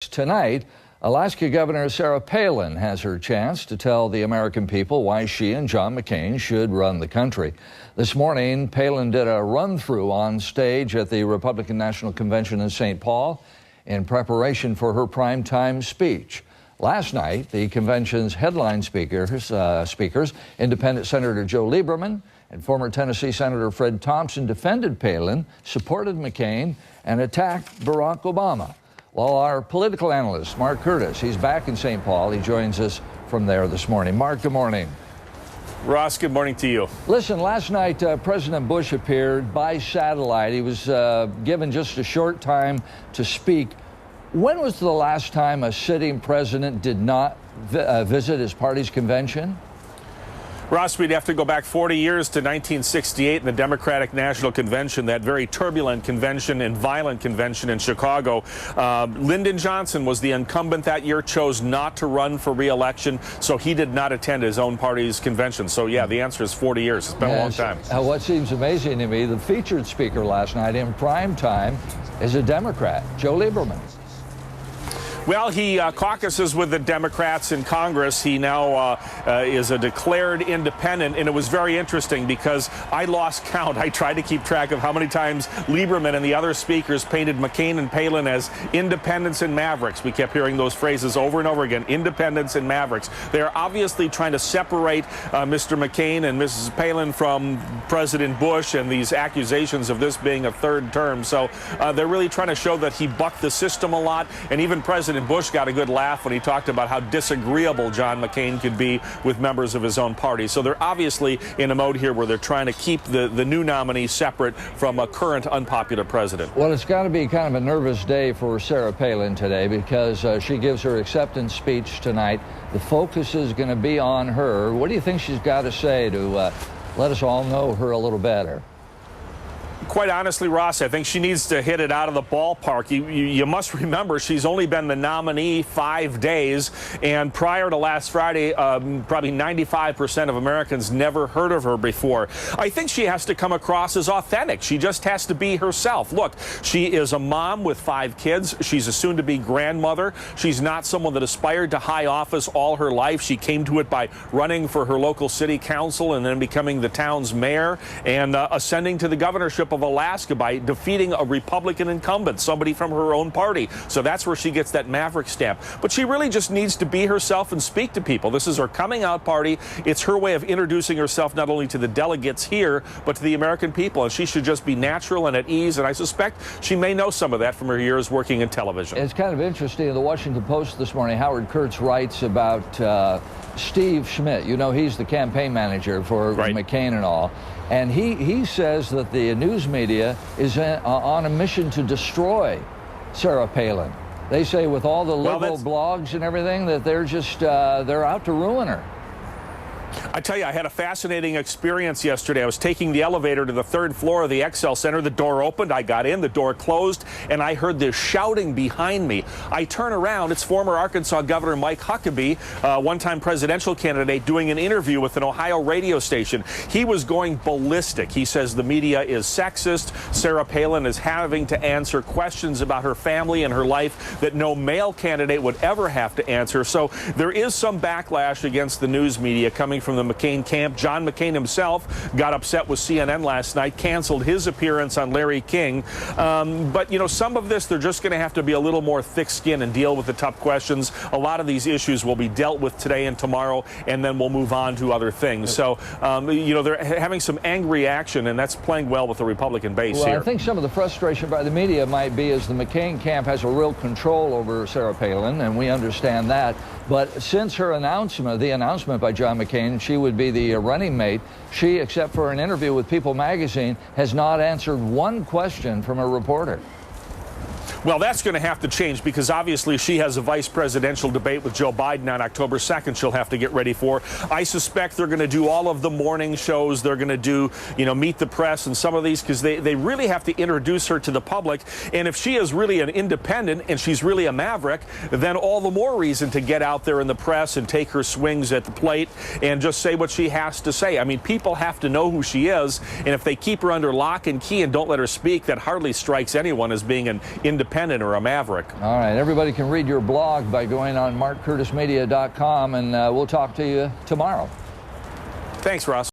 Tonight, Alaska Governor Sarah Palin has her chance to tell the American people why she and John McCain should run the country. This morning, Palin did a run-through on stage at the Republican National Convention in St. Paul in preparation for her primetime speech. Last night, the convention's headline speakers, Independent Senator Joe Lieberman and former Tennessee Senator Fred Thompson, defended Palin, supported McCain, and attacked Barack Obama. Well, our political analyst, Mark Curtis, he's back in St. Paul. He joins us from there this morning. Mark, good morning. Ross, good morning to you. Listen, last night, President Bush appeared by satellite. He was given just a short time to speak. When was the last time a sitting president did not visit his party's convention? Ross, we'd have to go back 40 years to 1968 in the Democratic National Convention, that very turbulent convention and violent convention in Chicago. Lyndon Johnson was the incumbent that year, chose not to run for re-election, so he did not attend his own party's convention. So, yeah, the answer is 40 years. It's been a long time. What seems amazing to me, the featured speaker last night in prime time is a Democrat, Joe Lieberman. Well, he caucuses with the Democrats in Congress. He now is a declared independent, and it was very interesting because I lost count. I tried to keep track of how many times Lieberman and the other speakers painted McCain and Palin as independents and mavericks. We kept hearing those phrases over and over again, independents and mavericks. They are obviously trying to separate Mr. McCain and Mrs. Palin from President Bush and these accusations of this being a third term. So they're really trying to show that he bucked the system a lot, and even President Bush got a good laugh when he talked about how disagreeable John McCain could be with members of his own party. So they're obviously in a mode here where they're trying to keep the new nominee separate from a current unpopular president. Well, it's got to be kind of a nervous day for Sarah Palin today because she gives her acceptance speech tonight. The focus is going to be on her. What do you think she's got to say to let us all know her a little better? Quite honestly, Ross, I think she needs to hit it out of the ballpark. You must remember she's only been the nominee 5 days, and prior to last Friday, probably 95% of Americans never heard of her before. I think she has to come across as authentic. She just has to be herself. Look, she is a mom with 5 kids. She's a soon-to-be grandmother. She's not someone that aspired to high office all her life. She came to it by running for her local city council and then becoming the town's mayor and ascending to the governorship of Alaska by defeating a Republican incumbent, somebody from her own party. So that's where she gets that maverick stamp. But she really just needs to be herself and speak to people. This is her coming out party. It's her way of introducing herself not only to the delegates here, but to the American people. And she should just be natural and at ease. And I suspect she may know some of that from her years working in television. It's kind of interesting. In the Washington Post this morning, Howard Kurtz writes about Steve Schmidt. You know, he's the campaign manager for McCain and all. And he says that the news media is on a mission to destroy Sarah Palin. They say with all the liberal blogs and everything that they're just they're out to ruin her. I tell you, I had a fascinating experience yesterday. I was taking the elevator to the 3rd floor of the XL Center. The door opened. I got in. The door closed. And I heard this shouting behind me. I turn around. It's former Arkansas Governor Mike Huckabee, one-time presidential candidate, doing an interview with an Ohio radio station. He was going ballistic. He says the media is sexist. Sarah Palin is having to answer questions about her family and her life that no male candidate would ever have to answer. So there is some backlash against the news media coming from the McCain camp. John McCain himself got upset with CNN last night, canceled his appearance on Larry King. But, you know, some of this, they're just going to have to be a little more thick-skinned and deal with the tough questions. A lot of these issues will be dealt with today and tomorrow, and then we'll move on to other things. So, you know, they're having some angry action, and that's playing well with the Republican base here. I think some of the frustration by the media might be as the McCain camp has a real control over Sarah Palin, and we understand that. But since her announcement, the announcement by John McCain, she would be the running mate, she, except for an interview with People magazine, has not answered one question from a reporter. Well, that's going to have to change because obviously she has a vice presidential debate with Joe Biden on October 2nd she'll have to get ready for. I suspect they're going to do all of the morning shows. They're going to do, you know, Meet the Press and some of these because they really have to introduce her to the public. And if she is really an independent and she's really a maverick, then all the more reason to get out there in the press and take her swings at the plate and just say what she has to say. I mean, people have to know who she is. And if they keep her under lock and key and don't let her speak, that hardly strikes anyone as being an independent independent or a maverick. All right, everybody can read your blog by going on markcurtismedia.com, and we'll talk to you tomorrow. Thanks, Ross.